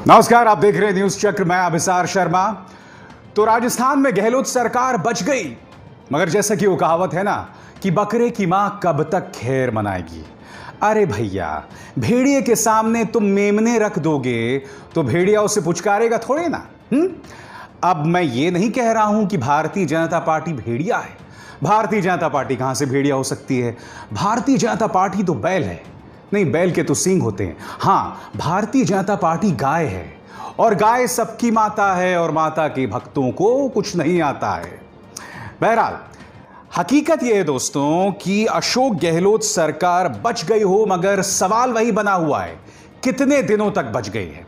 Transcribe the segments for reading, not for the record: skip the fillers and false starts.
नमस्कार, आप देख रहे हैं न्यूज चक्र। मैं अभिसार शर्मा। तो राजस्थान में गहलोत सरकार बच गई, मगर जैसा कि वो कहावत है ना कि बकरे की मां कब तक खैर मनाएगी। अरे भैया, भेड़िए के सामने तुम मेमने रख दोगे तो भेड़िया उसे पुचकारेगा थोड़े ना। अब मैं ये नहीं कह रहा हूं कि भारतीय जनता पार्टी भेड़िया है। भारतीय जनता पार्टी कहां से भेड़िया हो सकती है? भारतीय जनता पार्टी तो बैल है। नहीं, बैल के तो सींग होते हैं। हां, भारतीय जनता पार्टी गाय है, और गाय सबकी माता है, और माता के भक्तों को कुछ नहीं आता है। बहरहाल, हकीकत यह है दोस्तों कि अशोक गहलोत सरकार बच गई हो, मगर सवाल वही बना हुआ है, कितने दिनों तक बच गई है।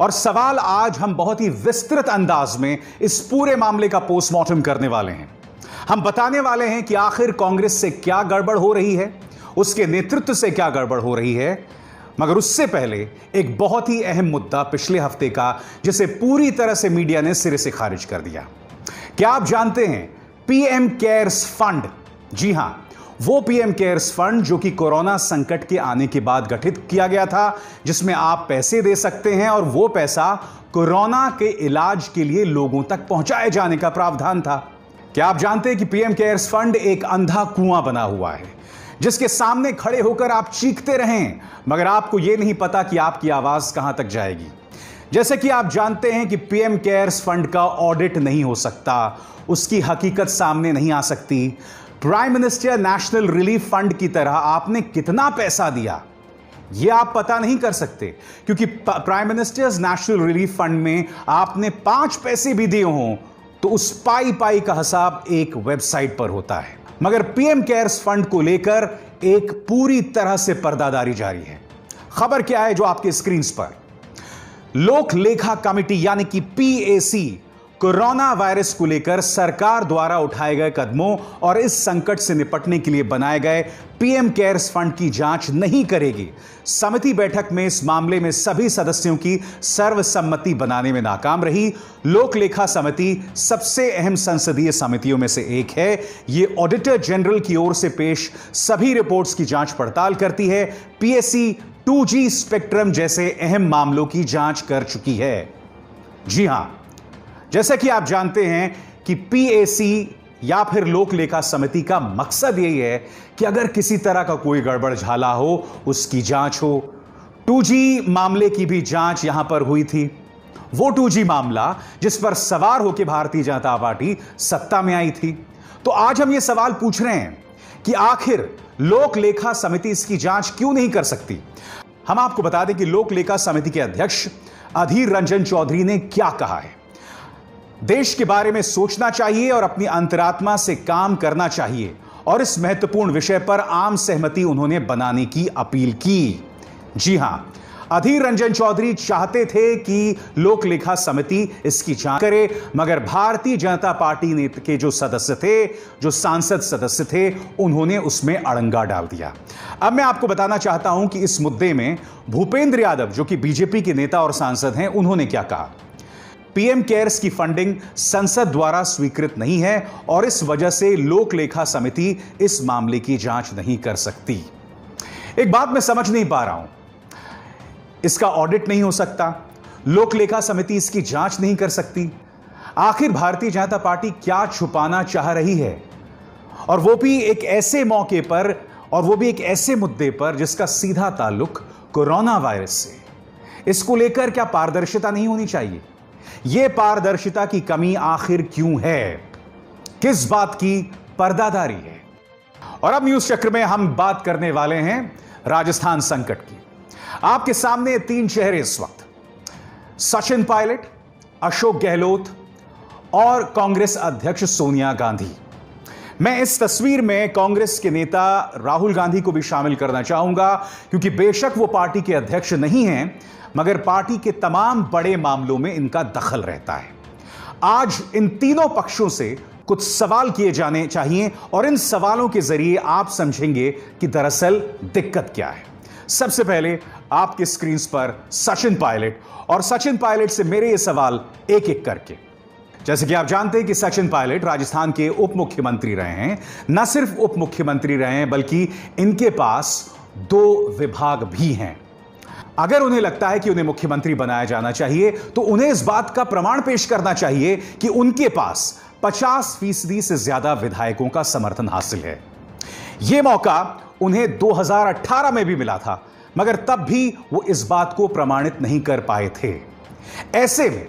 और सवाल आज हम बहुत ही विस्तृत अंदाज में इस पूरे मामले का पोस्टमार्टम करने वाले हैं। हम बताने वाले हैं कि आखिर कांग्रेस से क्या गड़बड़ हो रही है, उसके नेतृत्व से क्या गड़बड़ हो रही है। मगर उससे पहले एक बहुत ही अहम मुद्दा पिछले हफ्ते का, जिसे पूरी तरह से मीडिया ने सिरे से खारिज कर दिया। क्या आप जानते हैं पीएम केयर्स फंड? जी हां, वो पीएम केयर्स फंड जो कि कोरोना संकट के आने के बाद गठित किया गया था, जिसमें आप पैसे दे सकते हैं और वो पैसा कोरोना के इलाज के लिए लोगों तक पहुंचाए जाने का प्रावधान था। क्या आप जानते हैं कि पीएम केयर्स फंड एक अंधा कुआं बना हुआ है, जिसके सामने खड़े होकर आप चीखते रहें, मगर आपको यह नहीं पता कि आपकी आवाज कहां तक जाएगी। जैसे कि आप जानते हैं कि पीएम केयर्स फंड का ऑडिट नहीं हो सकता, उसकी हकीकत सामने नहीं आ सकती। Prime minister national relief fund की तरह आपने कितना पैसा दिया, यह आप पता नहीं कर सकते, क्योंकि prime ministers national relief fund में आपने 5 पैसे भी दिए हों तो उस पाई पाई का हिसाब एक वेबसाइट पर होता है। मगर पीएम केयर्स फंड को लेकर एक पूरी तरह से पर्दादारी जारी है। खबर क्या है जो आपके स्क्रीन पर? लोक लेखा कमेटी यानी कि पीएसी कोरोना वायरस को लेकर सरकार द्वारा उठाए गए कदमों और इस संकट से निपटने के लिए बनाए गए पीएम केयर्स फंड की जांच नहीं करेगी। समिति बैठक में इस मामले में सभी सदस्यों की सर्वसम्मति बनाने में नाकाम रही। लोक लेखा समिति सबसे अहम संसदीय समितियों में से एक है। यह ऑडिटर जनरल की ओर से पेश सभी रिपोर्ट्स की जांच पड़ताल करती है। पीएसी 2G स्पेक्ट्रम जैसे अहम मामलों की जांच कर चुकी है। जी हां, जैसा कि आप जानते हैं कि पीएसी या फिर लोक लेखा समिति का मकसद यही है कि अगर किसी तरह का कोई गड़बड़ झाला हो उसकी जांच हो। 2G मामले की भी जांच यहां पर हुई थी। वो 2G मामला जिस पर सवार होकर भारतीय जनता पार्टी सत्ता में आई थी। तो आज हम ये सवाल पूछ रहे हैं कि आखिर लोक लेखा समिति इसकी जांच क्यों नहीं कर सकती। हम आपको बता दें कि लोक लेखा समिति के अध्यक्ष अधीर रंजन चौधरी ने क्या कहा है। देश के बारे में सोचना चाहिए और अपनी अंतरात्मा से काम करना चाहिए, और इस महत्वपूर्ण विषय पर आम सहमति उन्होंने बनाने की अपील की। जी हां, अधीर रंजन चौधरी चाहते थे कि लोक लेखा समिति इसकी जांच करे, मगर भारतीय जनता पार्टी के जो सदस्य थे, जो सांसद सदस्य थे, उन्होंने उसमें अड़ंगा डाल दिया। अब मैं आपको बताना चाहता हूं कि इस मुद्दे में भूपेंद्र यादव, जो कि बीजेपी के नेता और सांसद हैं, उन्होंने क्या कहा। पीएम केयर्स की फंडिंग संसद द्वारा स्वीकृत नहीं है, और इस वजह से लोक लेखा समिति इस मामले की जांच नहीं कर सकती। एक बात मैं समझ नहीं पा रहा हूं, इसका ऑडिट नहीं हो सकता, लोक लेखा समिति इसकी जांच नहीं कर सकती। आखिर भारतीय जनता पार्टी क्या छुपाना चाह रही है, और वो भी एक ऐसे मौके पर, और वो भी एक ऐसे मुद्दे पर जिसका सीधा ताल्लुक कोरोना वायरस से। इसको लेकर क्या पारदर्शिता नहीं होनी चाहिए? यह पारदर्शिता की कमी आखिर क्यों है? किस बात की पर्दादारी है? और अब न्यूज चक्र में हम बात करने वाले हैं राजस्थान संकट की। आपके सामने 3 चेहरे इस वक्त: सचिन पायलट, अशोक गहलोत और कांग्रेस अध्यक्ष सोनिया गांधी। मैं इस तस्वीर में कांग्रेस के नेता राहुल गांधी को भी शामिल करना चाहूंगा, क्योंकि बेशक वो पार्टी के अध्यक्ष नहीं हैं, मगर पार्टी के तमाम बड़े मामलों में इनका दखल रहता है। आज इन तीनों पक्षों से कुछ सवाल किए जाने चाहिए, और इन सवालों के जरिए आप समझेंगे कि दरअसल दिक्कत क्या है। सबसे पहले आपके स्क्रीन पर सचिन पायलट, और सचिन पायलट से मेरे ये सवाल एक एक करके। जैसे कि आप जानते हैं कि सचिन पायलट राजस्थान के उप मुख्यमंत्री रहे हैं। न सिर्फ उप मुख्यमंत्री रहे हैं, बल्कि इनके पास 2 विभाग भी हैं। अगर उन्हें लगता है कि उन्हें मुख्यमंत्री बनाया जाना चाहिए तो उन्हें इस बात का प्रमाण पेश करना चाहिए कि उनके पास 50% से ज्यादा विधायकों का समर्थन हासिल है। यह मौका उन्हें 2018 में भी मिला था, मगर तब भी वो इस बात को प्रमाणित नहीं कर पाए थे। ऐसे में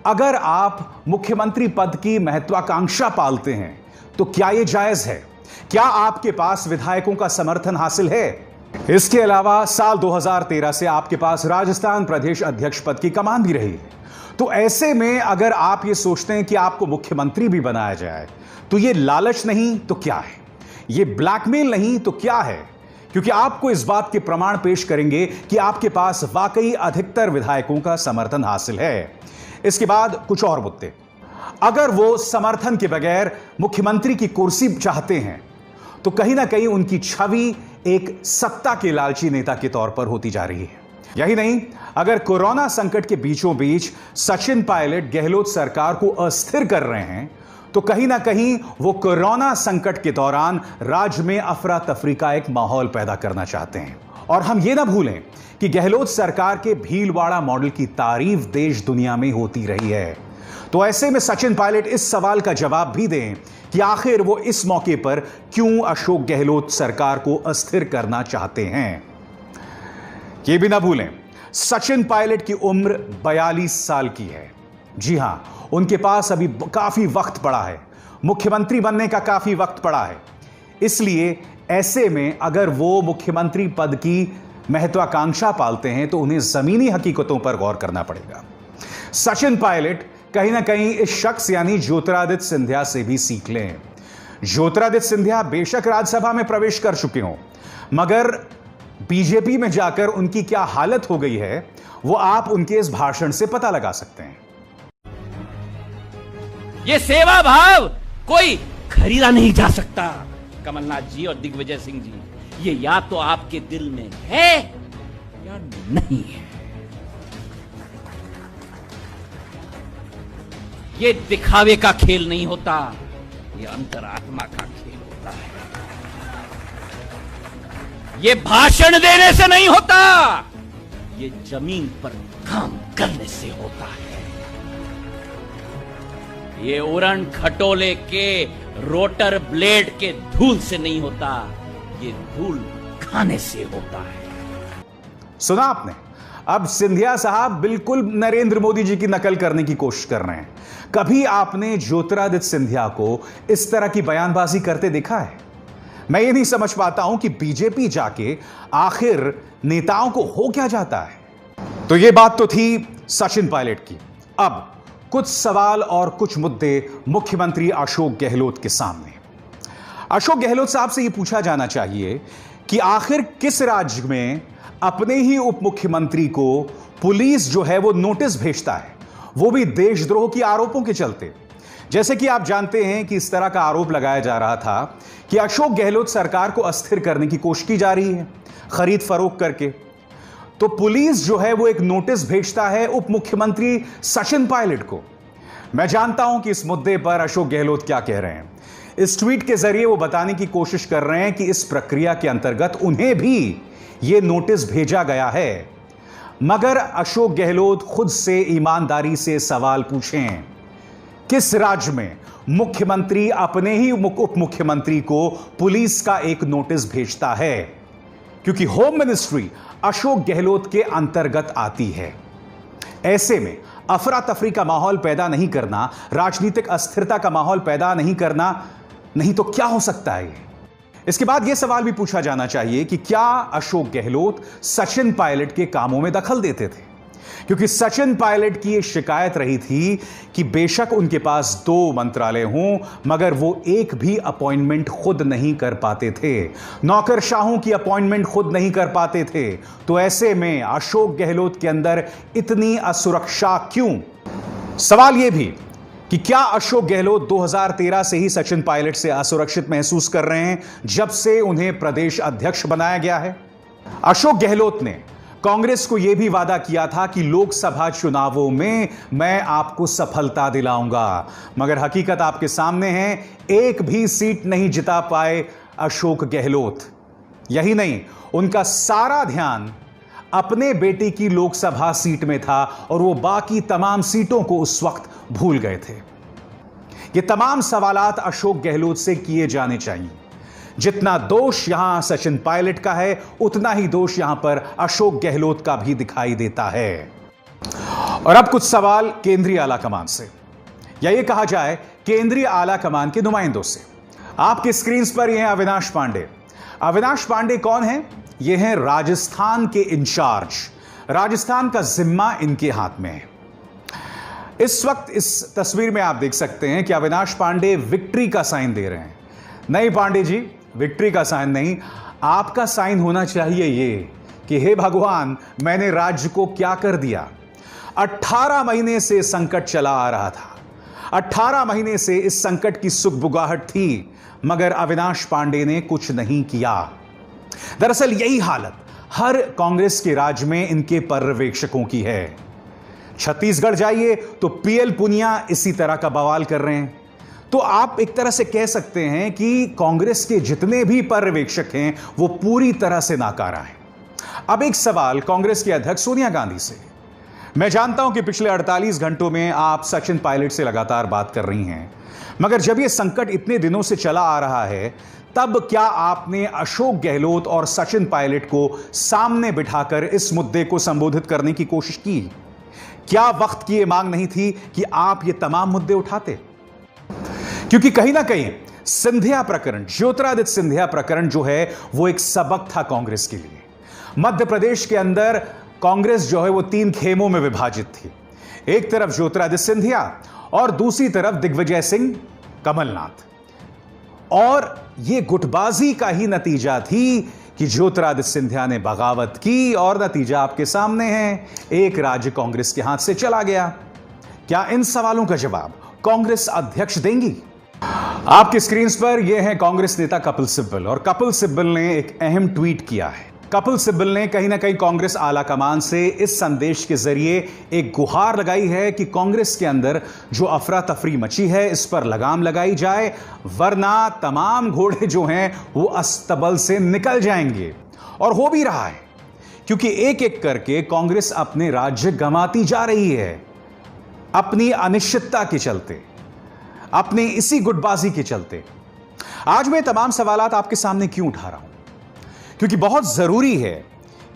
अगर आप मुख्यमंत्री पद की महत्वाकांक्षा पालते हैं तो क्या यह जायज है? क्या आपके पास विधायकों का समर्थन हासिल है? इसके अलावा साल 2013 से आपके पास राजस्थान प्रदेश अध्यक्ष पद की कमान भी रही है। तो ऐसे में अगर आप ये सोचते हैं कि आपको मुख्यमंत्री भी बनाया जाए तो ये लालच नहीं तो क्या है, ये ब्लैकमेल नहीं तो क्या है? क्योंकि आपको इस बात के प्रमाण पेश करेंगे कि आपके पास वाकई अधिकतर विधायकों का समर्थन हासिल है। इसके बाद कुछ और मुद्दे। अगर वो समर्थन के बगैर मुख्यमंत्री की कुर्सी चाहते हैं तो कहीं ना कहीं उनकी छवि एक सत्ता के लालची नेता के तौर पर होती जा रही है। यही नहीं, अगर कोरोना संकट के बीचों बीच सचिन पायलट गहलोत सरकार को अस्थिर कर रहे हैं तो कहीं ना कहीं वो कोरोना संकट के दौरान राज्य में अफरा तफरी का एक माहौल पैदा करना चाहते हैं। और हम ये ना भूलें कि गहलोत सरकार के भीलवाड़ा मॉडल की तारीफ देश दुनिया में होती रही है। तो ऐसे में सचिन पायलट इस सवाल का जवाब भी दें कि आखिर वो इस मौके पर क्यों अशोक गहलोत सरकार को अस्थिर करना चाहते हैं। ये भी ना भूलें, सचिन पायलट की उम्र 42 साल की है। जी हां, उनके पास अभी काफी वक्त पड़ा है, मुख्यमंत्री बनने का काफी वक्त पड़ा है। इसलिए ऐसे में अगर वो मुख्यमंत्री पद की महत्वाकांक्षा पालते हैं तो उन्हें जमीनी हकीकतों पर गौर करना पड़ेगा। सचिन पायलट कहीं ना कहीं इस शख्स यानी ज्योतिरादित्य सिंधिया से भी सीख लें। ज्योतिरादित्य सिंधिया बेशक राज्यसभा में प्रवेश कर चुके हों, मगर बीजेपी में जाकर उनकी क्या हालत हो गई है वो आप उनके इस भाषण से पता लगा सकते हैं। ये सेवा भाव कोई खरीदा नहीं जा सकता। कमलनाथ जी और दिग्विजय सिंह जी, ये या तो आपके दिल में है या नहीं है। ये दिखावे का खेल नहीं होता, ये अंतरात्मा का खेल होता है। ये भाषण देने से नहीं होता, ये जमीन पर काम करने से होता है। ये उड़न खटोले के रोटर ब्लेड के धूल से नहीं होता, ये धूल खाने से होता है। सुना आपने? अब सिंधिया साहब बिल्कुल नरेंद्र मोदी जी की नकल करने की कोशिश कर रहे हैं। कभी आपने ज्योतिरादित्य सिंधिया को इस तरह की बयानबाजी करते देखा है? मैं ये नहीं समझ पाता हूं कि बीजेपी जाके आखिर नेताओं को हो क्या जाता है। तो ये बात तो थी सचिन पायलट की। अब कुछ सवाल और कुछ मुद्दे मुख्यमंत्री अशोक गहलोत के सामने। अशोक गहलोत साहब से यह पूछा जाना चाहिए कि आखिर किस राज्य में अपने ही उप मुख्यमंत्री को पुलिस जो है वो नोटिस भेजता है, वो भी देशद्रोह की आरोपों के चलते। जैसे कि आप जानते हैं कि इस तरह का आरोप लगाया जा रहा था कि अशोक गहलोत सरकार को अस्थिर करने की कोशिश की जा रही है खरीद फरोख्त करके। तो पुलिस जो है वो एक नोटिस भेजता है उप मुख्यमंत्री सचिन पायलट को। मैं जानता हूं कि इस मुद्दे पर अशोक गहलोत क्या कह रहे हैं। इस ट्वीट के जरिए वो बताने की कोशिश कर रहे हैं कि इस प्रक्रिया के अंतर्गत उन्हें भी यह नोटिस भेजा गया है। मगर अशोक गहलोत खुद से ईमानदारी से सवाल पूछें, किस राज्य में मुख्यमंत्री अपने ही उप मुख्यमंत्री को पुलिस का एक नोटिस भेजता है? क्योंकि होम मिनिस्ट्री अशोक गहलोत के अंतर्गत आती है। ऐसे में अफरा तफरी का माहौल पैदा नहीं करना, राजनीतिक अस्थिरता का माहौल पैदा नहीं करना, नहीं तो क्या हो सकता है? इसके बाद यह सवाल भी पूछा जाना चाहिए कि क्या अशोक गहलोत सचिन पायलट के कामों में दखल देते थे? क्योंकि सचिन पायलट की यह शिकायत रही थी कि बेशक उनके पास 2 मंत्रालय हों, मगर वो एक भी अपॉइंटमेंट खुद नहीं कर पाते थे, नौकरशाहों की अपॉइंटमेंट खुद नहीं कर पाते थे। तो ऐसे में अशोक गहलोत के अंदर इतनी असुरक्षा क्यों? सवाल यह भी कि क्या अशोक गहलोत 2013 से ही सचिन पायलट से असुरक्षित महसूस कर रहे हैं, जब से उन्हें प्रदेश अध्यक्ष बनाया गया है? अशोक गहलोत ने कांग्रेस को यह भी वादा किया था कि लोकसभा चुनावों में मैं आपको सफलता दिलाऊंगा, मगर हकीकत आपके सामने है, एक भी सीट नहीं जिता पाए अशोक गहलोत। यही नहीं, उनका सारा ध्यान अपने बेटे की लोकसभा सीट में था और वो बाकी तमाम सीटों को उस वक्त भूल गए थे। ये तमाम सवालात अशोक गहलोत से किए जाने चाहिए। जितना दोष यहां सचिन पायलट का है, उतना ही दोष यहां पर अशोक गहलोत का भी दिखाई देता है। और अब कुछ सवाल केंद्रीय आला कमान से, या ये कहा जाए केंद्रीय आला कमान के नुमाइंदों से। आपके स्क्रीन पर ये हैं अविनाश पांडे। अविनाश पांडे कौन है? ये हैं राजस्थान के इंचार्ज। राजस्थान का जिम्मा इनके हाथ में है। इस वक्त इस तस्वीर में आप देख सकते हैं कि अविनाश पांडे विक्ट्री का साइन दे रहे हैं। नहीं पांडे जी, विक्ट्री का साइन नहीं, आपका साइन होना चाहिए ये कि हे भगवान, मैंने राज्य को क्या कर दिया। 18 महीने से संकट चला आ रहा था, 18 महीने से इस संकट की सुगबुगाहट थी, मगर अविनाश पांडे ने कुछ नहीं किया। दरअसल यही हालत हर कांग्रेस के राज्य में इनके पर्यवेक्षकों की है। छत्तीसगढ़ जाइए तो पीएल पुनिया इसी तरह का बवाल कर रहे हैं। तो आप एक तरह से कह सकते हैं कि कांग्रेस के जितने भी पर्यवेक्षक हैं वो पूरी तरह से नाकारा हैं। अब एक सवाल कांग्रेस के अध्यक्ष सोनिया गांधी से। मैं जानता हूं कि पिछले 48 घंटों में आप सचिन पायलट से लगातार बात कर रही हैं, मगर जब यह संकट इतने दिनों से चला आ रहा है, तब क्या आपने अशोक गहलोत और सचिन पायलट को सामने बिठाकर इस मुद्दे को संबोधित करने की कोशिश की? क्या वक्त की यह मांग नहीं थी कि आप ये तमाम मुद्दे उठाते? क्योंकि कहीं ना कहीं सिंधिया प्रकरण, ज्योतिरादित्य सिंधिया प्रकरण जो है वो एक सबक था कांग्रेस के लिए। मध्य प्रदेश के अंदर कांग्रेस जो है वो 3 खेमों में विभाजित थी। एक तरफ ज्योतिरादित्य सिंधिया और दूसरी तरफ दिग्विजय सिंह, कमलनाथ। और यह गुटबाजी का ही नतीजा थी कि ज्योतिरादित्य सिंधिया ने बगावत की और नतीजा आपके सामने है, एक राज्य कांग्रेस के हाथ से चला गया। क्या इन सवालों का जवाब कांग्रेस अध्यक्ष देंगी? आपके स्क्रीन पर यह है कांग्रेस नेता कपिल सिब्बल, और कपिल सिब्बल ने एक अहम ट्वीट किया है। कपिल सिब्बल ने कहीं ना कहीं कांग्रेस आला कमान से इस संदेश के जरिए एक गुहार लगाई है कि कांग्रेस के अंदर जो अफरा तफरी मची है इस पर लगाम लगाई जाए, वरना तमाम घोड़े जो हैं वो अस्तबल से निकल जाएंगे। और हो भी रहा है, क्योंकि एक एक करके कांग्रेस अपने राज्य गंवाती जा रही है, अपनी अनिश्चितता के चलते, अपनी इसी गुटबाजी के चलते। आज मैं तमाम सवालात आपके सामने क्यों उठा रहा हूं? क्योंकि बहुत जरूरी है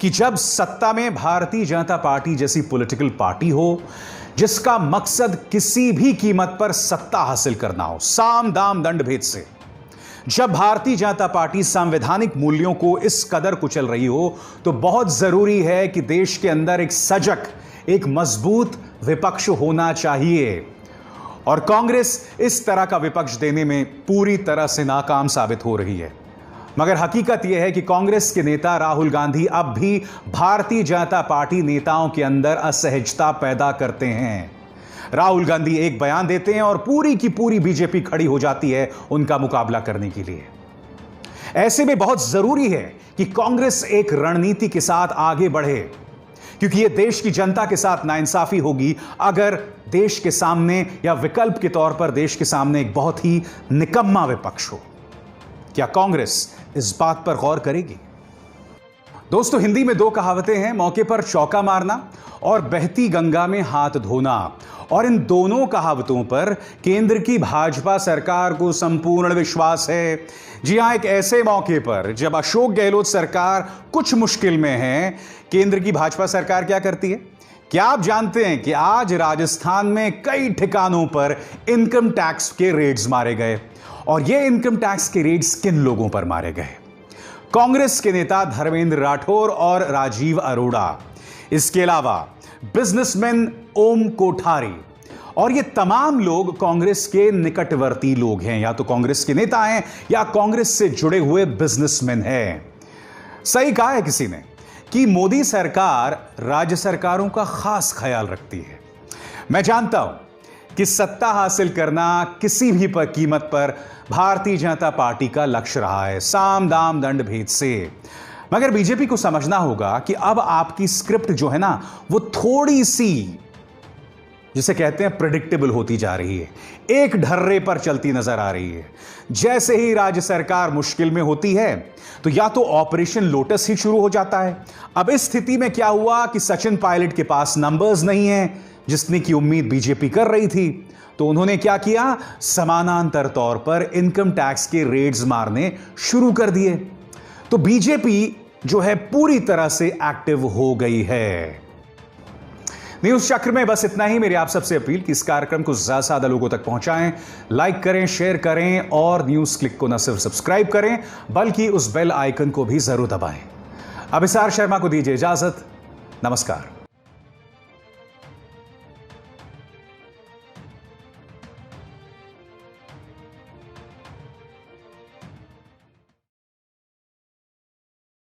कि जब सत्ता में भारतीय जनता पार्टी जैसी पॉलिटिकल पार्टी हो, जिसका मकसद किसी भी कीमत पर सत्ता हासिल करना हो, साम दाम दंड भेद से, जब भारतीय जनता पार्टी संवैधानिक मूल्यों को इस कदर कुचल रही हो, तो बहुत जरूरी है कि देश के अंदर एक सजग, एक मजबूत विपक्ष होना चाहिए। और कांग्रेस इस तरह का विपक्ष देने में पूरी तरह से नाकाम साबित हो रही है। मगर हकीकत यह है कि कांग्रेस के नेता राहुल गांधी अब भी भारतीय जनता पार्टी नेताओं के अंदर असहजता पैदा करते हैं। राहुल गांधी एक बयान देते हैं और पूरी की पूरी बीजेपी खड़ी हो जाती है उनका मुकाबला करने के लिए। ऐसे में बहुत जरूरी है कि कांग्रेस एक रणनीति के साथ आगे बढ़े, क्योंकि यह देश की जनता के साथ नाइंसाफी होगी अगर देश के सामने या विकल्प के तौर पर देश के सामने एक बहुत ही निकम्मा विपक्ष हो। क्या कांग्रेस इस बात पर गौर करेगी? दोस्तों, हिंदी में 2 कहावतें हैं, मौके पर चौका मारना और बहती गंगा में हाथ धोना। और इन दोनों कहावतों पर केंद्र की भाजपा सरकार को संपूर्ण विश्वास है। जी हां, एक ऐसे मौके पर जब अशोक गहलोत सरकार कुछ मुश्किल में है, केंद्र की भाजपा सरकार क्या करती है? क्या आप जानते हैं कि आज राजस्थान में कई ठिकानों पर इनकम टैक्स के रेड्स मारे गए? और ये इनकम टैक्स के रेड्स किन लोगों पर मारे गए? कांग्रेस के नेता धर्मेंद्र राठौर और राजीव अरोड़ा, इसके अलावा बिजनेसमैन ओम कोठारी, और ये तमाम लोग कांग्रेस के निकटवर्ती लोग हैं, या तो कांग्रेस के नेता हैं या कांग्रेस से जुड़े हुए बिजनेसमैन हैं। सही कहा है किसी ने कि मोदी सरकार राज्य सरकारों का खास ख्याल रखती है। मैं जानता हूं कि सत्ता हासिल करना किसी भी कीमत पर भारतीय जनता पार्टी का लक्ष्य रहा है, साम दाम दंड भेद से। मगर बीजेपी को समझना होगा कि अब आपकी स्क्रिप्ट जो है ना, वो थोड़ी सी जिसे कहते हैं प्रेडिक्टेबल होती जा रही है, एक ढर्रे पर चलती नजर आ रही है। जैसे ही राज्य सरकार मुश्किल में होती है तो या तो ऑपरेशन लोटस ही शुरू हो जाता है। अब इस स्थिति में क्या हुआ कि सचिन पायलट के पास नंबर्स नहीं है जितनी की उम्मीद बीजेपी कर रही थी, तो उन्होंने क्या किया, समानांतर तौर पर इनकम टैक्स के रेड्स मारने शुरू कर दिए। तो बीजेपी जो है पूरी तरह से एक्टिव हो गई है। न्यूज चक्र में बस इतना ही। मेरी आप सबसे अपील कि इस कार्यक्रम को ज्यादा से ज्यादा लोगों तक पहुंचाएं, लाइक करें, शेयर करें और न्यूज क्लिक को न सिर्फ सब्सक्राइब करें बल्कि उस बेल आइकन को भी जरूर दबाएं। अभिसार शर्मा को दीजिए इजाजत। नमस्कार।